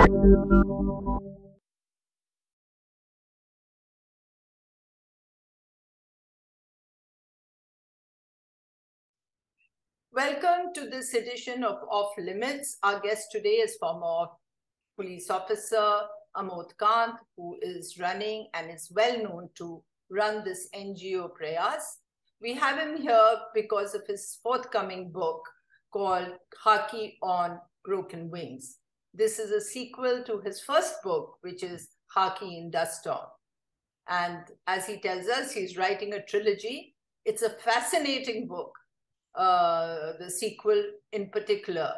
Welcome to this edition of Off Limits. Our guest today is former police officer Amod Kanth, who is running and is well known to run this NGO Prayas. We have him here because of his forthcoming book called Khaki on Broken Wings. This is a sequel to his first book, which is Khaki in Dust Storm. And as he tells us, he's writing a trilogy. It's a fascinating book. The sequel in particular,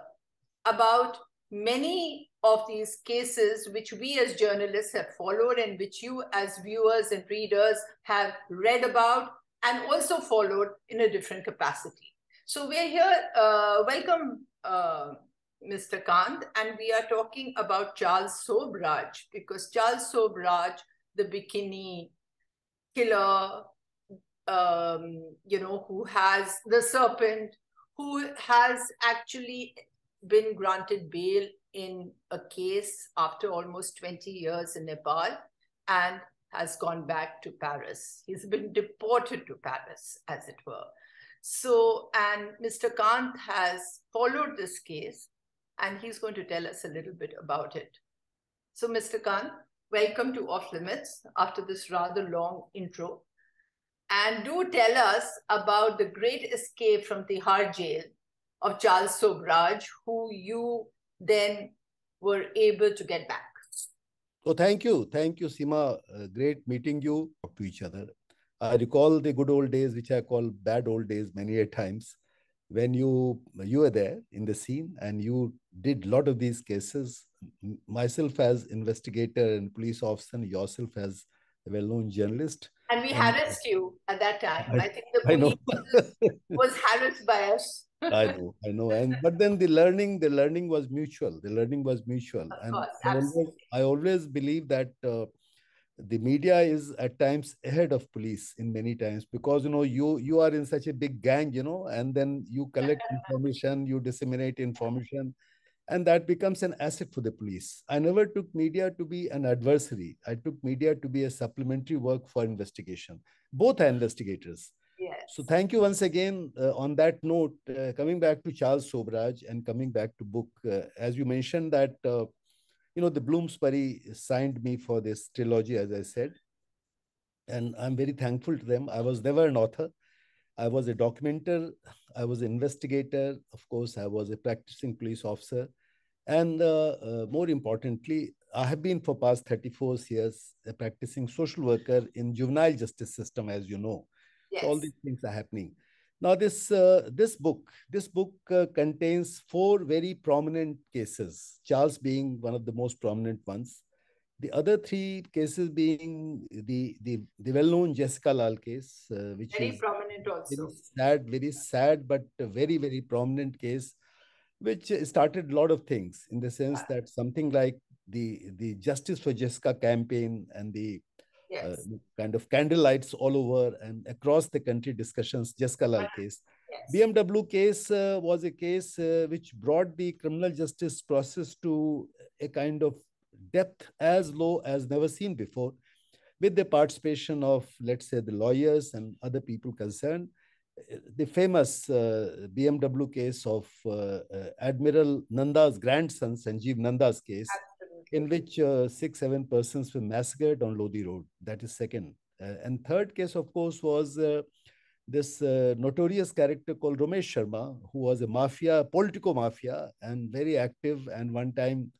about many of these cases which we as journalists have followed and which you as viewers and readers have read about and also followed in a different capacity. So we're here, welcome Mr. Kanth, and we are talking about Charles Sobhraj, because Charles Sobhraj, the Bikini Killer, who has the serpent, who has actually been granted bail in a case after almost 20 years in Nepal and has gone back to Paris. He's been deported to Paris, as it were. So, and Mr. Kanth has followed this case, and he's going to tell us a little bit about it. So, Mr. Kanth, welcome to Off Limits after this rather long intro. And do tell us about the great escape from Tihar jail of Charles Sobhraj, who you then were able to get back. Oh, thank you. Thank you, Seema. Great meeting you. Talk to each other. I recall the good old days, which I call bad old days many a times, when you were there in the scene and you did a lot of these cases. Myself as investigator and police officer, and yourself as a well-known journalist. And we harassed you at that time. I think the police was harassed by us. I know. But then the learning was mutual. Of course, I always believe that the media is at times ahead of police in many times, because you are in such a big gang, and then you collect information, you disseminate information, and that becomes an asset for the police. I never took media to be an adversary. I took media to be a supplementary work for investigation. Both are investigators. Yes. So thank you once again. On that note, coming back to Charles Sobhraj and coming back to book, as you mentioned that, the Bloomsbury signed me for this trilogy, as I said, and I'm very thankful to them. I was never an author. I was a documenter, I was an investigator, of course, I was a practicing police officer. And more importantly, I have been for past 34 years a practicing social worker in juvenile justice system, as you know. Yes. So all these things are happening. Now, this book contains 4 very prominent cases, Charles being one of the most prominent ones. The other 3 cases being the well-known Jessica Lal case, which very is prominent also. Very sad, but a very, very prominent case, which started a lot of things in the sense that something like the Justice for Jessica campaign and the kind of candlelights all over and across the country discussions, Jessica Lal case. Yes. BMW case was a case which brought the criminal justice process to a kind of depth as low as never seen before, with the participation of, let's say, the lawyers and other people concerned. The famous BMW case of Admiral Nanda's grandson, Sanjeev Nanda's case, in which 6-7 persons were massacred on Lodi Road. That is second. And third case, of course, was this notorious character called Ramesh Sharma, who was a political mafia, and very active, and one time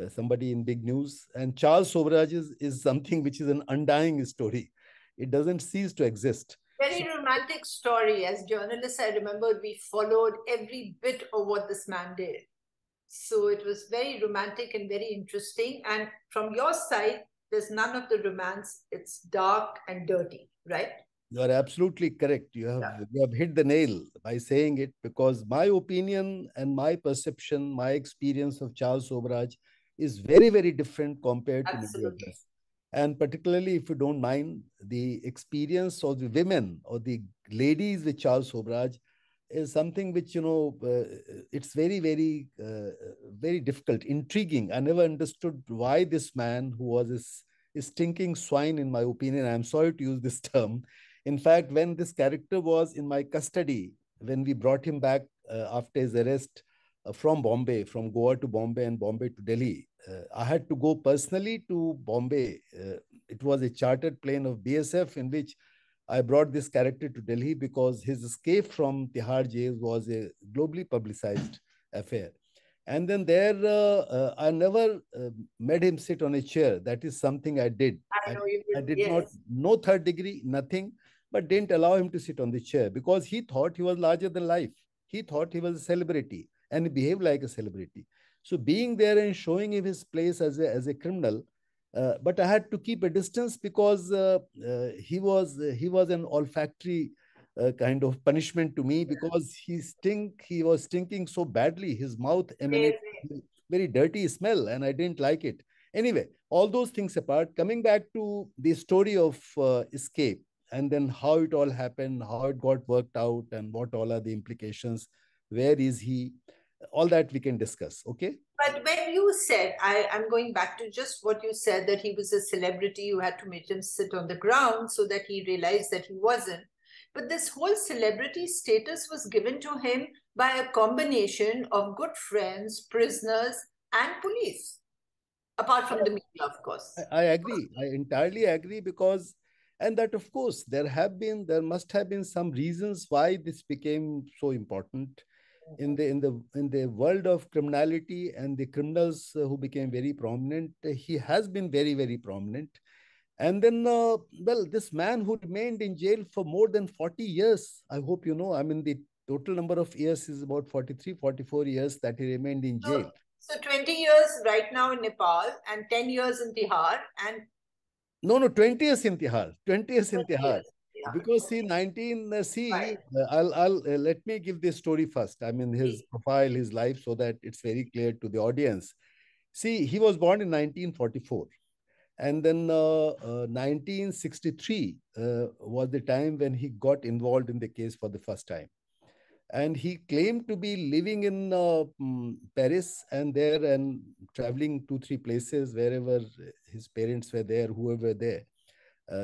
somebody in big news. And Charles Sobhraj is something which is an undying story. It doesn't cease to exist. Very romantic story. As journalists, I remember we followed every bit of what this man did. So it was very romantic and very interesting. And from your side, there's none of the romance. It's dark and dirty, right? You are absolutely correct. You have hit the nail by saying it, because my opinion and my perception, my experience of Charles Sobhraj is very, very different compared to many others. And particularly, if you don't mind, the experience of the women or the ladies with Charles Sobhraj is something which, it's very, very, very difficult, intriguing. I never understood why this man, who was a stinking swine, in my opinion, I'm sorry to use this term. In fact, when this character was in my custody, when we brought him back after his arrest from Bombay, from Goa to Bombay and Bombay to Delhi, I had to go personally to Bombay. It was a chartered plane of BSF in which I brought this character to Delhi because his escape from Tihar jail was a globally publicized affair. And then there, I never made him sit on a chair. That is something I did. I know you I would, did not, yes. no third degree, nothing, but didn't allow him to sit on the chair because he thought he was larger than life. He thought he was a celebrity and he behaved like a celebrity. So being there and showing him his place as a criminal, but I had to keep a distance because he was an olfactory kind of punishment to me because he was stinking so badly. His mouth emanated very dirty smell, and I didn't like it. Anyway, all those things apart, coming back to the story of escape and then how it all happened, how it got worked out, and what all are the implications. Where is he? All that we can discuss. Okay. But when you said, I'm going back to just what you said, that he was a celebrity, you had to make him sit on the ground so that he realized that he wasn't. But this whole celebrity status was given to him by a combination of good friends, prisoners, and police, apart from the media, of course. I agree. I entirely agree because, and that of course, there must have been some reasons why this became so important in the world of criminality and the criminals who became very prominent. He has been very, very prominent. And then, well, this man who remained in jail for more than 40 years, I hope you know, I mean, the total number of years is about 43, 44 years that he remained in jail. So 20 years right now in Nepal and 10 years in Tihar and no, 20 years in Tihar. 20 years in Tihar. Because see, 19, I'll let me give this story first. I mean, his profile, his life, so that it's very clear to the audience. See, he was born in 1944. And then 1963 was the time when he got involved in the case for the first time. And he claimed to be living in Paris and there and traveling 2, 3 places wherever his parents were there, whoever were there.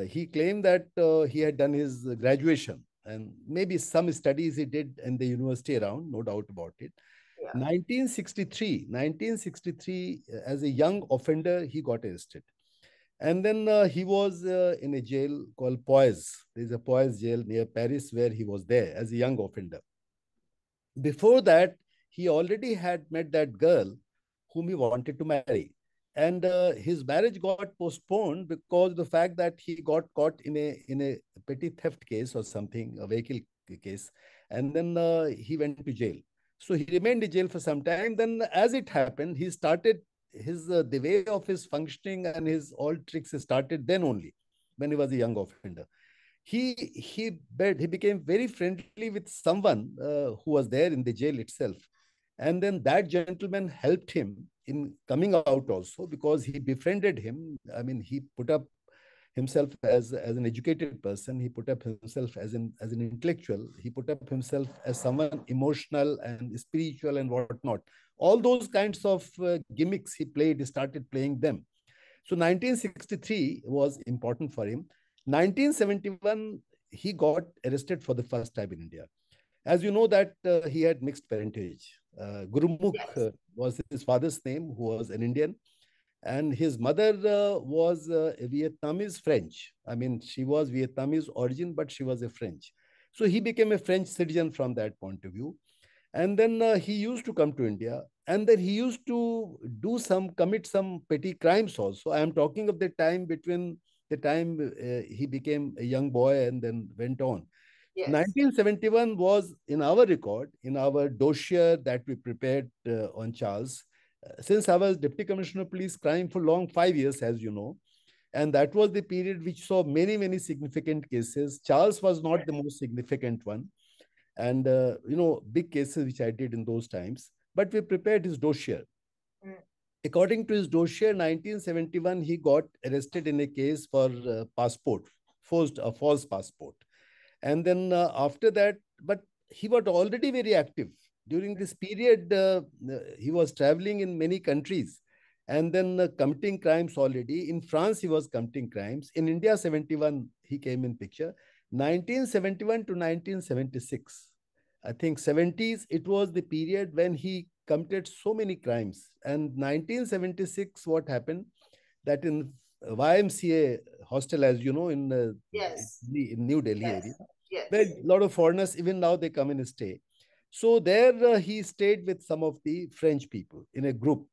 He claimed that he had done his graduation and maybe some studies he did in the university around, no doubt about it. Yeah. 1963, as a young offender, he got arrested. And then he was in a jail called Poise. There's a Poise jail near Paris where he was there as a young offender. Before that, he already had met that girl whom he wanted to marry. And his marriage got postponed because of the fact that he got caught in a petty theft case or something, a vehicle case. And then he went to jail. So he remained in jail for some time. Then as it happened, he started his the way of his functioning and his all tricks started then only when he was a young offender. He became very friendly with someone who was there in the jail itself. And then that gentleman helped him in coming out also because he befriended him. I mean, he put up himself as an educated person. He put up himself as an intellectual. He put up himself as someone emotional and spiritual and whatnot. All those kinds of gimmicks he started playing them. So 1963 was important for him. 1971, he got arrested for the first time in India. As you know that he had mixed parentage. Gurumukh was his father's name, who was an Indian. And his mother was a Vietnamese French. I mean, she was Vietnamese origin, but she was a French. So he became a French citizen from that point of view. And then he used to come to India. And then he used to commit some petty crimes also. I am talking of the time between the time he became a young boy and then went on. Yes. 1971 was in our record, in our dossier that we prepared on Charles. Since I was Deputy Commissioner of Police Crime for long 5 years, as you know, and that was the period which saw many, many significant cases. Charles was not the most significant one. And, big cases which I did in those times. But we prepared his dossier. According to his dossier, 1971, he got arrested in a case for false passport. And then after that, but he was already very active. During this period, he was traveling in many countries and then committing crimes already. In France, he was committing crimes. In India, 71, he came in picture. 1971 to 1976. I think 70s, it was the period when he committed so many crimes. And 1976, what happened? That in YMCA hostel, as you know, Yes. in New Delhi Yes. area, Yes. where a lot of foreigners, even now, they come and stay. So there he stayed with some of the French people in a group.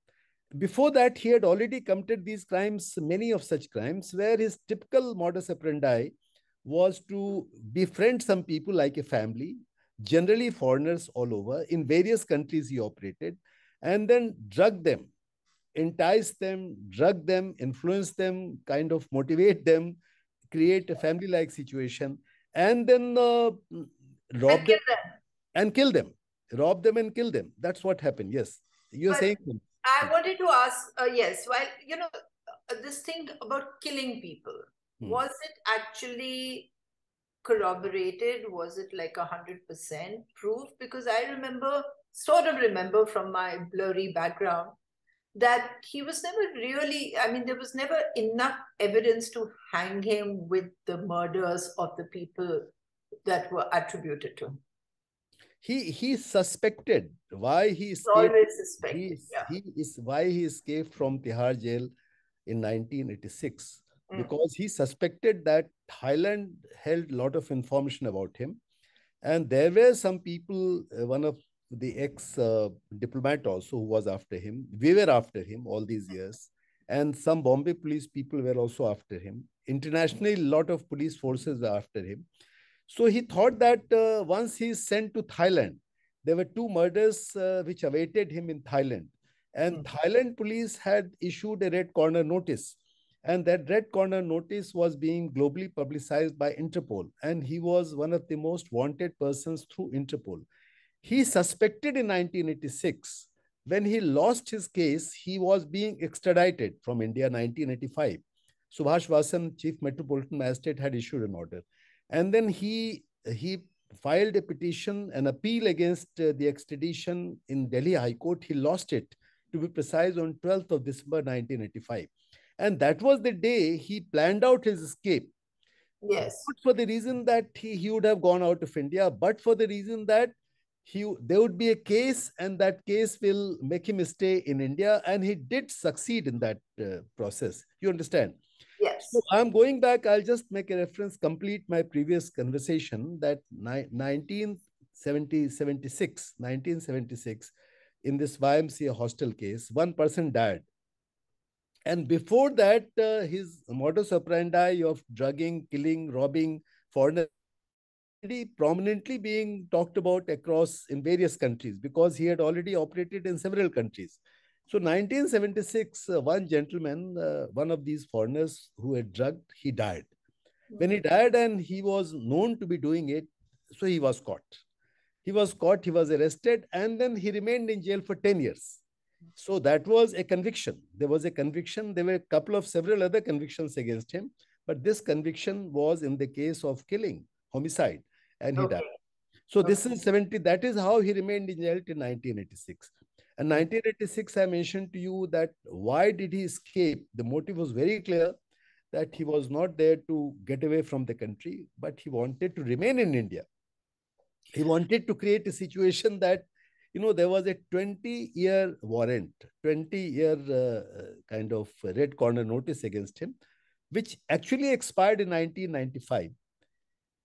Before that, he had already committed these crimes, many of such crimes, where his typical modus operandi was to befriend some people like a family, generally foreigners all over. In various countries he operated, and then drug them, entice them, drug them, influence them, kind of motivate them, create a family like situation, and then rob them and kill them. Rob them and kill them. That's what happened. Yes. You're But saying. I wanted to ask, yes, while, this thing about killing people, was it actually corroborated? Was it like 100% proof? Because I sort of remember from my blurry background, that he was never really, I mean, there was never enough evidence to hang him with the murders of the people that were attributed to him. He suspected why he escaped. Always suspected, Why he escaped from Tihar jail in 1986, because he suspected that Thailand held a lot of information about him, and there were some people, one of the ex diplomat also, who was after him. We were after him all these years, and some Bombay police people were also after him. Internationally, a lot of police forces were after him. So he thought that once he is sent to Thailand, there were two murders which awaited him in Thailand. And Thailand police had issued a red corner notice. And that red corner notice was being globally publicized by Interpol. And he was one of the most wanted persons through Interpol. He suspected in 1986, when he lost his case, he was being extradited from India in 1985. Subhash Vasan, Chief Metropolitan Magistrate, had issued an order. And then he filed a petition, an appeal against the extradition in Delhi High Court. He lost it, to be precise, on 12th of December 1985. And that was the day he planned out his escape. Yes. Not for the reason that he would have gone out of India, but for the reason that there would be a case, and that case will make him stay in India. And he did succeed in that process. You understand? Yes. So I'm going back. I'll just make a reference, complete my previous conversation, that 1976, in this YMCA hostel case, one person died. And before that, his modus operandi of drugging, killing, robbing foreigners prominently being talked about across in various countries, because he had already operated in several countries. So 1976, one gentleman, one of these foreigners who had drugged, he died. When he died, and he was known to be doing it, so he was caught. He was arrested, and then he remained in jail for 10 years. So that was a conviction. There was a conviction. There were several other convictions against him, but this conviction was in the case of killing, homicide, and he died. So this is 70. That is how he remained in jail till 1986. And 1986, I mentioned to you that why did he escape? The motive was very clear, that he was not there to get away from the country, but he wanted to remain in India. He wanted to create a situation that, there was a 20-year warrant, 20-year kind of red corner notice against him, which actually expired in 1995.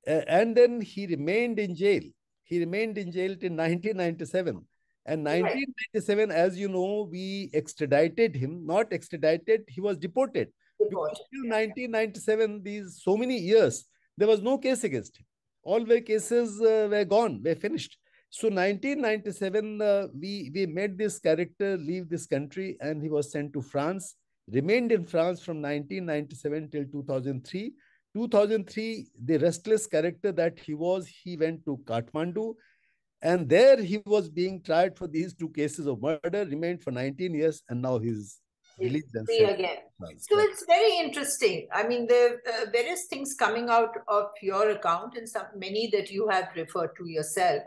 And then he remained in jail. He remained in jail till 1997. And 1997, as you know, we extradited him. Not extradited, he was deported. Because till 1997, these so many years, there was no case against him. All the cases were gone, were finished. So 1997, we made this character leave this country, and he was sent to France, remained in France from 1997 till 2003. 2003, the restless character that he went to Kathmandu, and there he was being tried for these two cases of murder, remained for 19 years, and now he's released and free again. So it's very interesting. I mean, there are various things coming out of your account, and many that you have referred to yourself.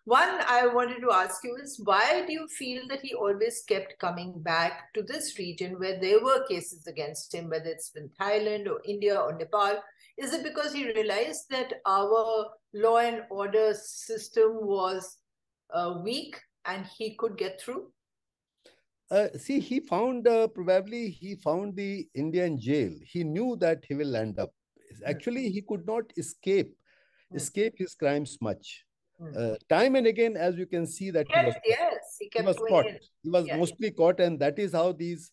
One I wanted to ask you is, why do you feel that he always kept coming back to this region where there were cases against him, whether it's in Thailand or India or Nepal? Is it because he realized that our law and order system was weak and he could get through? See, he found probably he found the Indian jail. He knew that he will end up. Actually, he could not escape his crimes much. Time and again, as you can see, that he was caught. Yes, he He kept was going caught. in. He was Yeah, mostly caught, and that is how these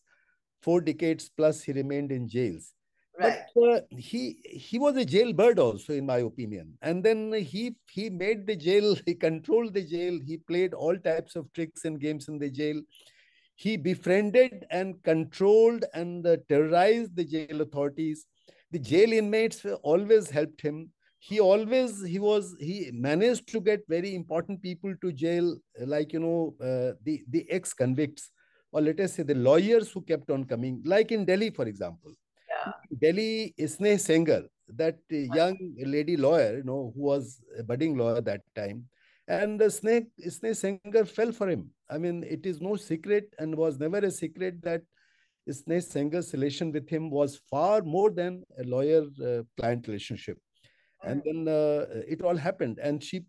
4 decades plus he remained in jails. But right. he was a jailbird also, in my opinion. And then he made the jail. He controlled the jail. He played all types of tricks and games in the jail. He befriended and controlled and terrorized the jail authorities. The jail inmates always helped him. He managed to get very important people to jail, like the ex-convicts, or let us say the lawyers who kept on coming, like in Delhi, for example. Yeah. Delhi, Sneh Sengar, that young lady lawyer, who was a budding lawyer that time, and Sneh Sengar fell for him. I mean, it is no secret and was never a secret that Sneh Sengar's relation with him was far more than a lawyer-client relationship. And then it all happened, and she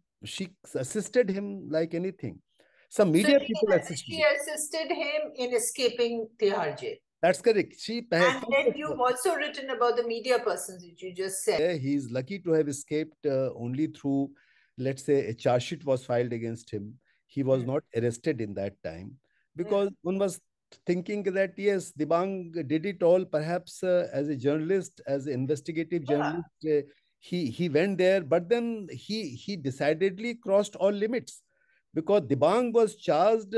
assisted him like anything. Some So media people assisted she him. assisted him in escaping Tihar jail. That's correct. And First then of you've all, also written about the media persons that you just said. he's lucky to have escaped only through, let's say, a charge sheet was filed against him. He was not arrested in that time because one was thinking that, yes, Dibang did it all, perhaps as a journalist, as an investigative journalist. He went there, but then he decidedly crossed all limits because Dibang was charged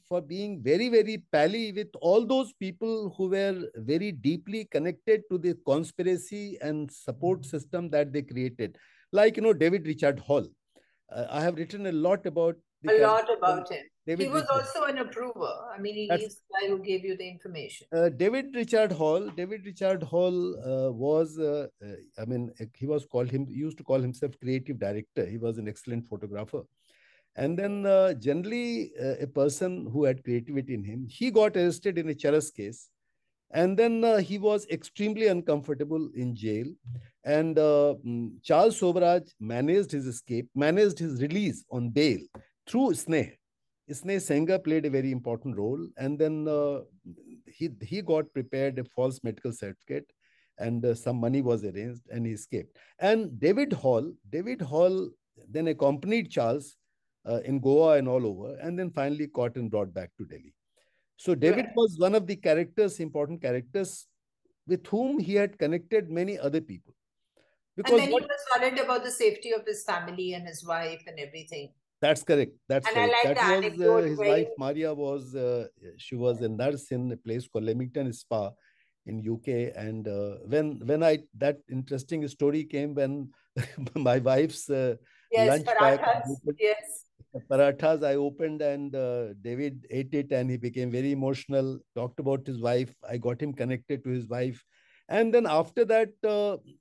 for being very, very pally with all those people who were very deeply connected to the conspiracy and support system that they created. Like, David Richard Hall. I have written a lot about the A character lot of about him. He David was Richard. also an approver. I mean, That's he's the guy who gave you the information. David Richard Hall. David Richard Hall was, I mean, he used to call himself creative director. He was an excellent photographer. And then generally a person who had creativity in him, he got arrested in a Charas case. And then he was extremely uncomfortable in jail. And Charles Sobhraj managed his escape, managed his release on bail through Sneh. Sneh Sengar played a very important role. And then he got prepared a false medical certificate, and some money was arranged, and he escaped. And David Hall then accompanied Charles in Goa and all over, and then finally caught and brought back to Delhi. So David was one of the important characters with whom he had connected many other people. And Because then he was worried about the safety of his family and his wife and everything. That's correct. That's And I correct. like That the was anecdote his where wife Maria she was a nurse in a place called Leamington Spa in UK. And when I that interesting story came when my wife's yes, lunch pack parathas. Yes. parathas I opened, and David ate it, and he became very emotional, talked about his wife. I got him connected to his wife. And then after that,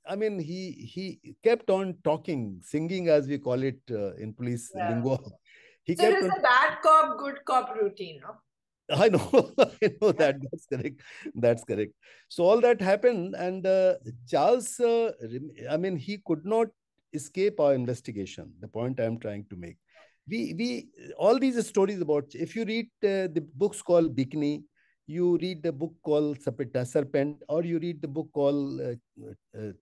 I mean, he kept on talking, singing, as we call it in police Yeah. lingo. He So it kept is on. a bad cop, good cop routine, no? I know, I know that. That's correct. That's correct. So all that happened, and Charles, I mean, he could not escape our investigation. The point I'm trying to make. We all these stories about. If you read the books called Bikini, you read the book called Serpent, or you read the book called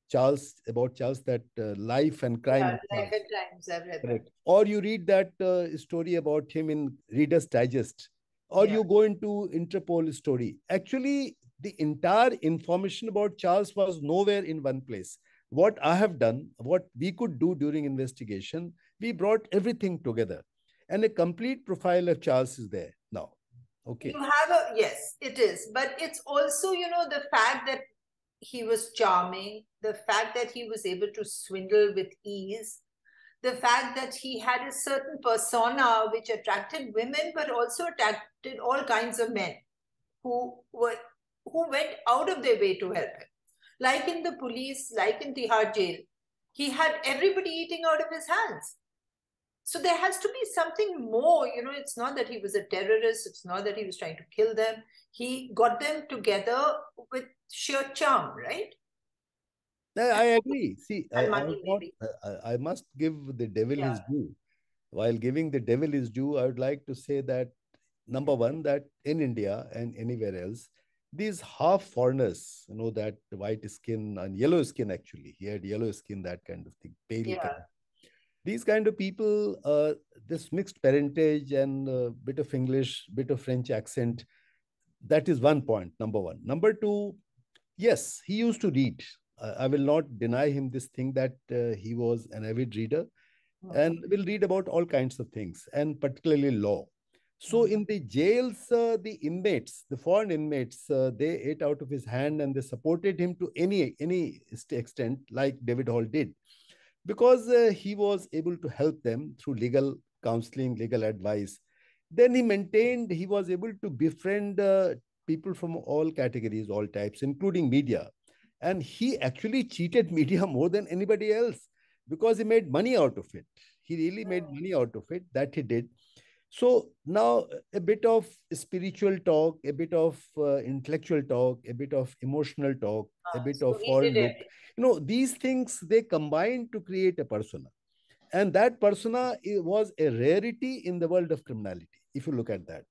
Charles, that Life and Crime Yeah, of Life Charles. and Times, I've read that. Correct. Or you read that story about him in Reader's Digest, or Yeah. you go into Interpol story. Actually, the entire information about Charles was nowhere in one place. What I have done, what we could do during investigation, we brought everything together. And a complete profile of Charles is there now. Okay. You have yes, it is. But it's also, the fact that he was charming, the fact that he was able to swindle with ease, the fact that he had a certain persona which attracted women, but also attracted all kinds of men who went out of their way to help him. Like in the police, like in Tihar jail, he had everybody eating out of his hands. So there has to be something more, you know, it's not that he was a terrorist, it's not that he was trying to kill them. He got them together with sheer charm, right? I agree. See, And money, maybe. I must give the devil Yeah, his due. While giving the devil his due, I would like to say that number one, that in India and anywhere else, these half foreigners, that white skin and yellow skin, actually, he had yellow skin, that kind of thing, pale yeah, kind. These kind of people, this mixed parentage and bit of English, bit of French accent, that is one point, number one. Number two, yes, he used to read. I will not deny him this thing that he was an avid reader and will read about all kinds of things, and particularly law. So in the jails, the inmates, the foreign inmates, they ate out of his hand and they supported him to any extent, like David Hall did, because he was able to help them through legal counseling, legal advice. Then he maintained he was able to befriend people from all categories, all types, including media. And he actually cheated media more than anybody else because he made money out of it. He really made money out of it, that he did. So now a bit of spiritual talk, a bit of intellectual talk, a bit of emotional talk, a bit so of he did foreign look. everything. These things, they combine to create a persona. And that persona was a rarity in the world of criminality, if you look at that.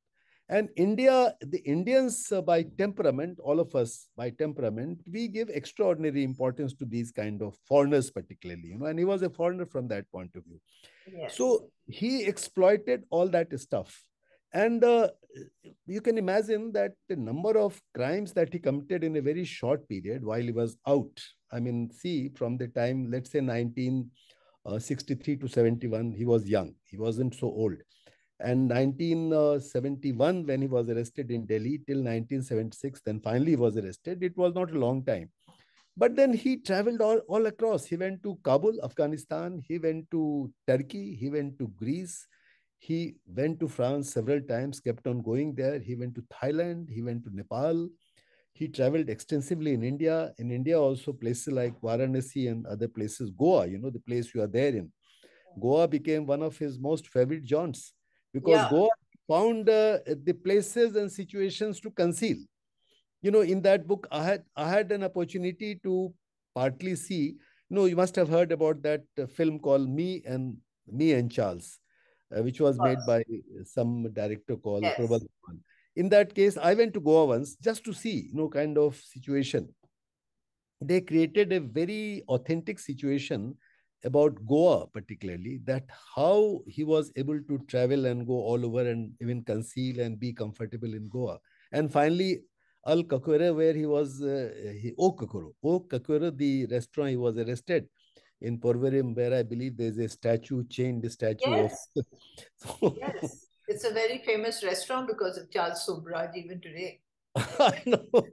And India, the Indians by temperament, all of us by temperament, we give extraordinary importance to these kind of foreigners, particularly, and he was a foreigner from that point of view. Yes. So he exploited all that stuff. And you can imagine that the number of crimes that he committed in a very short period while he was out. I mean, see, from the time, let's say 1963 to 71, he was young. He wasn't so old. And 1971, when he was arrested in Delhi, till 1976, then finally he was arrested. It was not a long time. But then he traveled all across. He went to Kabul, Afghanistan. He went to Turkey. He went to Greece. He went to France several times, kept on going there. He went to Thailand. He went to Nepal. He traveled extensively in India. In India, also places like Varanasi and other places. Goa, the place you are there in. Goa became one of his most favorite jaunts because Yeah. Goa found the places and situations to conceal. In that book, I had an opportunity to partly see. You must have heard about that film called Me and Charles, which was made by some director called Yes. Prabal. In that case, I went to Goa once just to see, kind of situation. They created a very authentic situation about Goa, particularly, that how he was able to travel and go all over and even conceal and be comfortable in Goa. And finally, Al Kakure, where he was, Kakure, the restaurant, he was arrested in Porvorim, where I believe there's a statue, chained statue of. Yes. So, Yes. It's a very famous restaurant because of Charles Sobhraj even today. I know.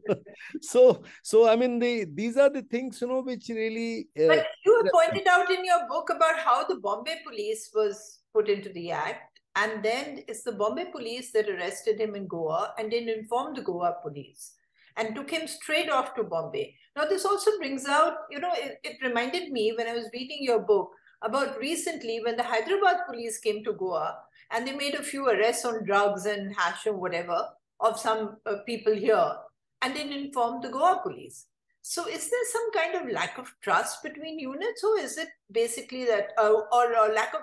So I mean, these are the things, which really. But you have pointed out in your book about how the Bombay police was put into the act. And then it's the Bombay police that arrested him in Goa and then informed the Goa police and took him straight off to Bombay. Now, this also brings out, it reminded me when I was reading your book about recently when the Hyderabad police came to Goa and they made a few arrests on drugs and hash or whatever of some people here and then informed the Goa police. So is there some kind of lack of trust between units, or is it basically that, or a lack of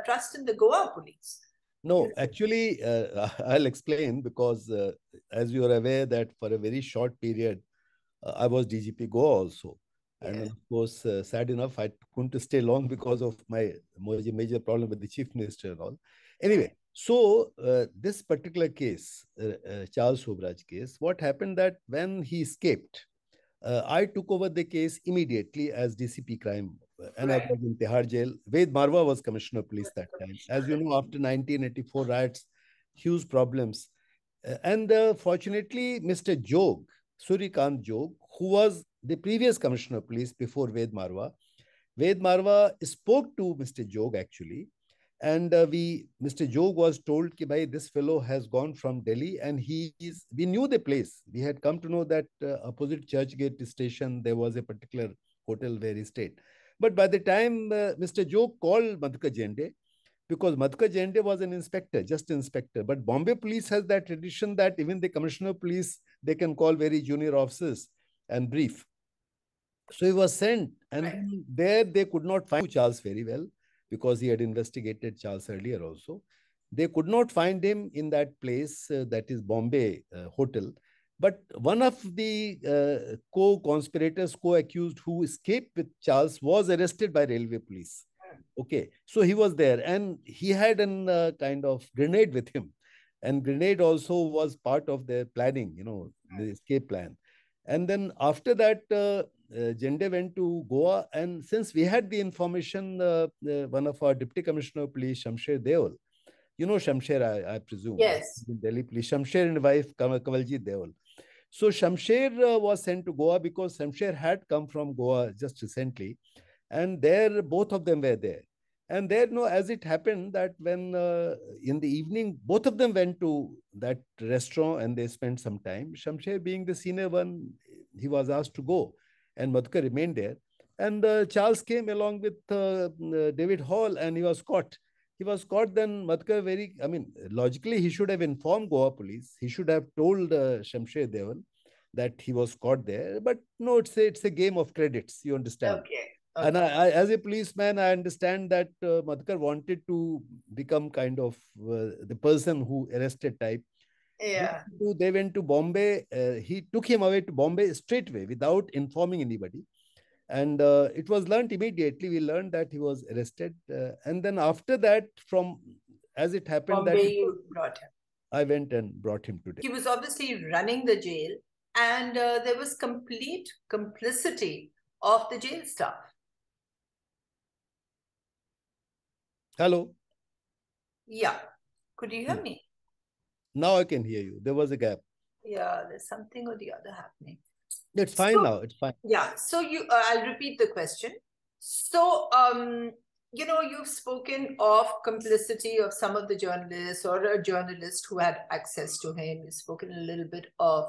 trust in the Goa police? No, actually, I'll explain because as you are aware that for a very short period, I was DGP Goa also. And Yes. of course, sad enough, I couldn't stay long because of my major problem with the chief minister and all. Anyway, Right. so this particular case, Charles Sobhraj case, what happened that when he escaped, I took over the case immediately as DCP crime, and I Right. was in Tihar jail. Ved Marwa was commissioner of police that time. As you know, after 1984 riots, huge problems. And fortunately, Mr. Jog, Surikant Jog, who was the previous commissioner of police before Ved Marwa spoke to Mr. Jog actually, and Mr. Jog was told that bhai, this fellow has gone from Delhi and we knew the place. We had come to know that opposite Churchgate station, there was a particular hotel where he stayed. But by the time Mr. Jog called Madhuka Jende, because Madhukar Jende was an inspector, just inspector. But Bombay police has that tradition that even the commissioner of police, they can call very junior officers and brief. So he was sent, and then there they could not find Charles very well because he had investigated Charles earlier also. They could not find him in that place, that is Bombay hotel. But one of the co-conspirators, co-accused who escaped with Charles was arrested by railway police. Okay, so he was there, and he had an kind of grenade with him, and grenade also was part of their planning, the escape plan. And then after that, Jende went to Goa, and since we had the information, one of our deputy commissioner of police, Shamsher Deol, you know Shamsher, I presume, yes, in Delhi police, Shamsher and wife Kawaljit Deol. So Shamsher was sent to Goa because Shamsher had come from Goa just recently, and there both of them were there. And there, no, as it happened that when in the evening, both of them went to that restaurant and they spent some time. Shamsher, being the senior one, he was asked to go, and Madhukar remained there. And Charles came along with David Hall, and he was caught. He was caught. Then Madhukar, logically, he should have informed Goa police. He should have told Shamsher Devan that he was caught there. But no, it's a game of credits. You understand? Okay. And as a policeman, I understand that Madhukar wanted to become kind of the person who arrested type. Yeah. They went to Bombay. He took him away to Bombay straight away without informing anybody. And it was learned immediately. We learned that he was arrested. And then after that, as it happened, Bombay, you brought him. I went and brought him today. He was obviously running the jail, and there was complete complicity of the jail staff. Hello? Yeah. Could you hear me? Now I can hear you. There was a gap. Yeah, there's something or the other happening. It's fine now. It's fine. Yeah. So I'll repeat the question. So, you've spoken of complicity of some of the journalists or a journalist who had access to him. You've spoken a little bit of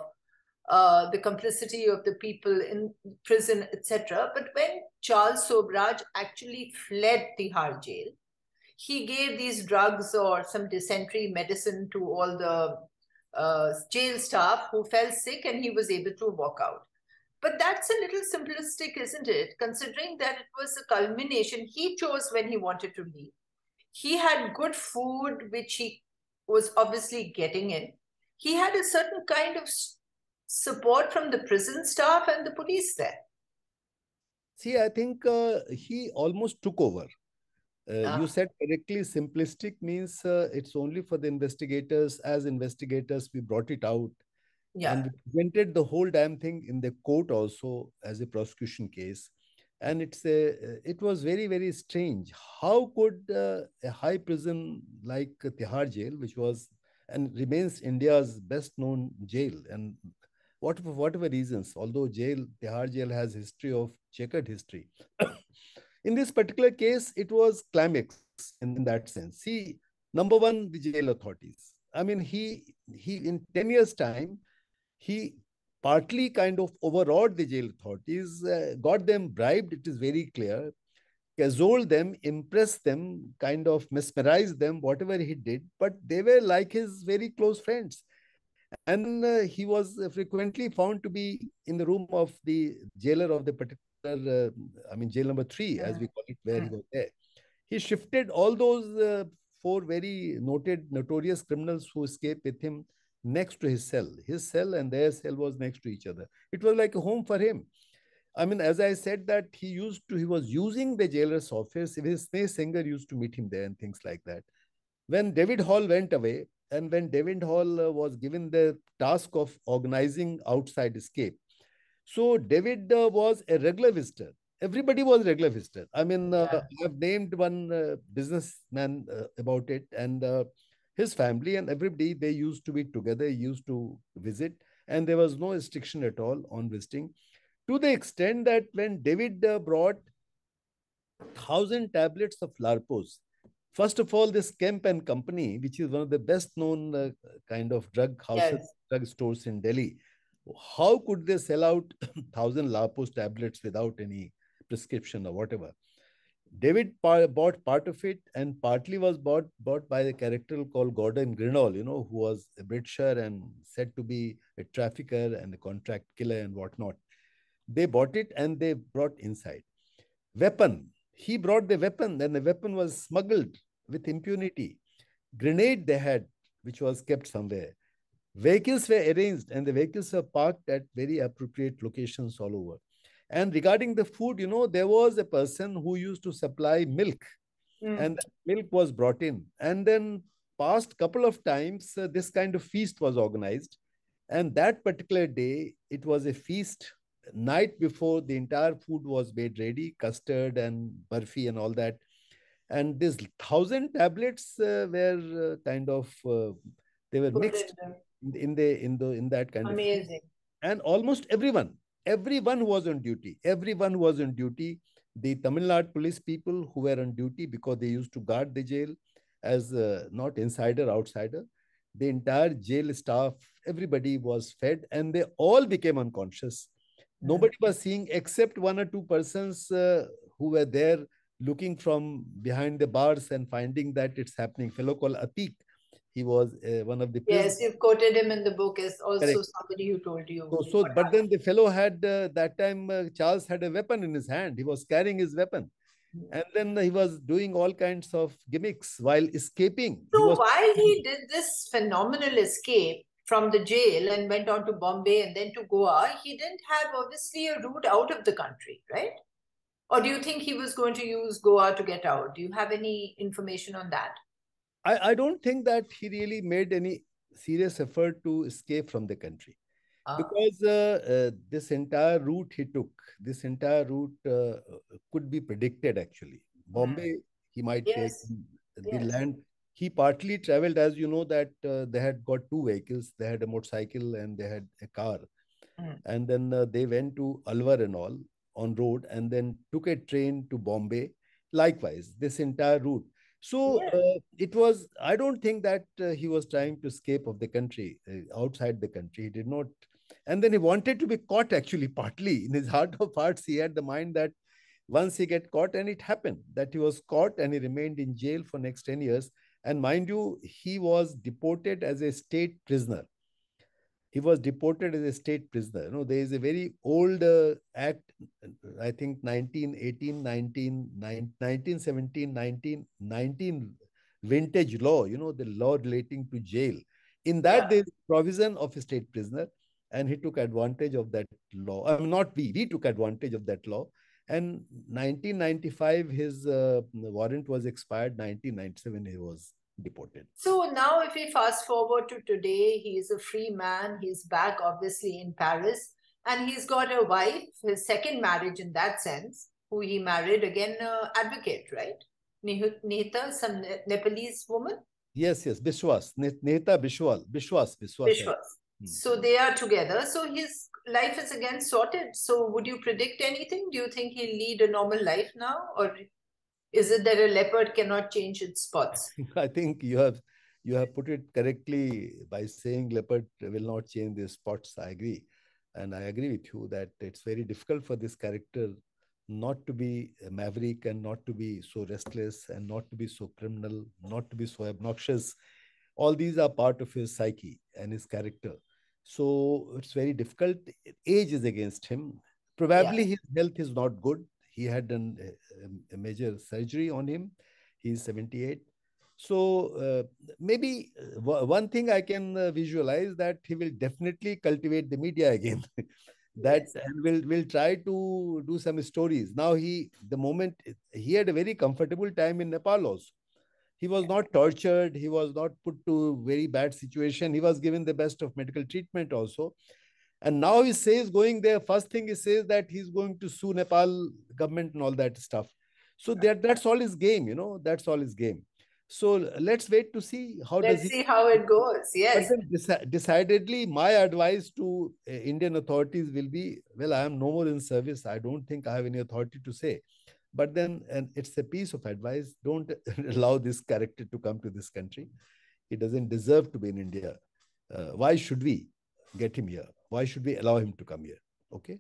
the complicity of the people in prison, etc. But when Charles Sobhraj actually fled Tihar jail, he gave these drugs or some dysentery medicine to all the jail staff who fell sick, and he was able to walk out. But that's a little simplistic, isn't it? Considering that it was a culmination. He chose when he wanted to leave. He had good food, which he was obviously getting in. He had a certain kind of support from the prison staff and the police there. See, I think he almost took over. You said correctly, simplistic means it's only for the investigators. As investigators, we brought it out. Yeah. And we presented the whole damn thing in the court also as a prosecution case. And it was very, very strange. How could a high prison like Tihar jail, which was and remains India's best known jail, and whatever reasons, although Tihar jail has history of checkered history. In this particular case, it was climax in that sense. See, number one, the jail authorities. I mean, he in 10 years' time, he partly kind of overawed the jail authorities, got them bribed, it is very clear, cajoled them, impressed them, kind of mesmerized them, whatever he did, but they were like his very close friends. And he was frequently found to be in the room of the jailer of the particular, jail number 3, as we call it, where he was there. He shifted all those 4 very notorious criminals who escaped with him next to his cell. His cell and their cell was next to each other. It was like a home for him. I mean, as I said, that he was using the jailer's office. His singer used to meet him there and things like that. When David Hall went away, and when David Hall was given the task of organizing outside escape, so David was a regular visitor. Everybody was regular visitor. I mean, I've named one businessman about it, and his family and everybody, they used to be together, used to visit, and there was no restriction at all on visiting, to the extent that when David brought 1,000 tablets of Larpos, first of all, this Kemp and Company, which is one of the best known kind of drug houses, drug stores in Delhi, how could they sell out 1,000 Larpos tablets without any prescription or whatever? David bought part of it, and partly was bought by a character called Gordon Grinnell, who was a Britisher and said to be a trafficker and a contract killer and whatnot. They bought it and they brought inside. Weapon. He brought the weapon, and the weapon was smuggled with impunity. Grenade they had, which was kept somewhere. Vehicles were arranged, and the vehicles were parked at very appropriate locations all over. And regarding the food, there was a person who used to supply milk, and that milk was brought in. And then, past couple of times, this kind of feast was organized. And that particular day, it was a feast. Night before, the entire food was made ready, custard and barfi and all that. And these 1,000 tablets were kind of they were mixed in that kind of food. And almost everyone was on duty. Everyone was on duty. The Tamil Nadu police people who were on duty, because they used to guard the jail as not insider, outsider. The entire jail staff, everybody was fed, and they all became unconscious. Nobody was seeing except one or two persons who were there looking from behind the bars and finding that it's happening. Fellow called Atik. He was one of the prisoners. Yes, you've quoted him in the book as also correct. Somebody who told you. But then the fellow had, that time, Charles had a weapon in his hand. He was carrying his weapon. And then he was doing all kinds of gimmicks while escaping. So while he did this phenomenal escape from the jail and went on to Bombay and then to Goa, he didn't have obviously a route out of the country, right? Or do you think he was going to use Goa to get out? Do you have any information on that? I don't think that he really made any serious effort to escape from the country. Because this entire route he took, this entire route could be predicted actually. Bombay, he might take the land. He partly traveled, as you know, that they had got two vehicles. They had a motorcycle and they had a car. And then they went to Alwar and all on road, and then took a train to Bombay. Likewise, this entire route. So it was, I don't think that he was trying to escape of the country, outside the country. He did not. And then he wanted to be caught actually, partly. In his heart of hearts, he had the mind that once he get caught, and it happened that he was caught and he remained in jail for next 10 years. And mind you, he was deported as a state prisoner. He was deported as a state prisoner. There is a very old act, I think 1918, 1917, 1919 vintage law, the law relating to jail. In that, there is provision of a state prisoner, and he took advantage of that law. I mean, not we took advantage of that law. And 1995, his warrant was expired. 1997, he was deported. So now if we fast forward to today, he is a free man. He's back obviously in Paris, and he's got a wife, his second marriage in that sense, who he married, again, advocate, right? Nihita, some Nepalese woman? Yes, Bishwas. Nihita Bishwas. So they are together. So his life is again sorted. So would you predict anything? Do you think he'll lead a normal life now? Or is it that a leopard cannot change its spots? I think you have put it correctly by saying leopard will not change their spots. I agree. And I agree with you that it's very difficult for this character not to be a maverick, and not to be so restless, and not to be so criminal, not to be so obnoxious. All these are part of his psyche and his character. So it's very difficult. Age is against him. Probably his health is not good. He had done a major surgery on him. He's 78. So maybe one thing I can visualize, that he will definitely cultivate the media again. And will try to do some stories. Now he had a very comfortable time in Nepal also. He was not tortured. He was not put to very bad situation. He was given the best of medical treatment also. And now he says, going there, first thing he says that he's going to sue Nepal government and all that stuff. So that's all his game, that's all his game. So let's wait to see how how it goes. Yes. But then decidedly, my advice to Indian authorities will be, well, I am no more in service. I don't think I have any authority to say. But then, and it's a piece of advice, don't allow this character to come to this country. He doesn't deserve to be in India. Why should we get him here? Why should we allow him to come here? Okay.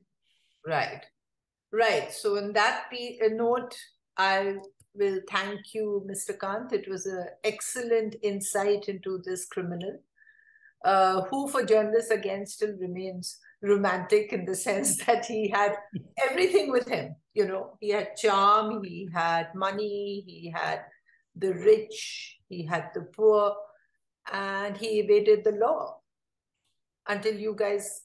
Right. So in that note, I will thank you, Mr. Kanth. It was an excellent insight into this criminal, who for journalists again still remains romantic in the sense that he had everything with him. You know, he had charm, he had money, he had the rich, he had the poor, and he evaded the law until you guys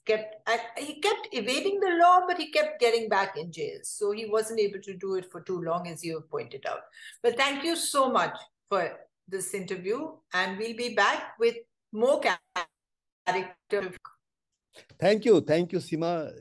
he kept evading the law, but he kept getting back in jail. So he wasn't able to do it for too long, as you have pointed out. But thank you so much for this interview, and we'll be back with more character. Thank you, Seema.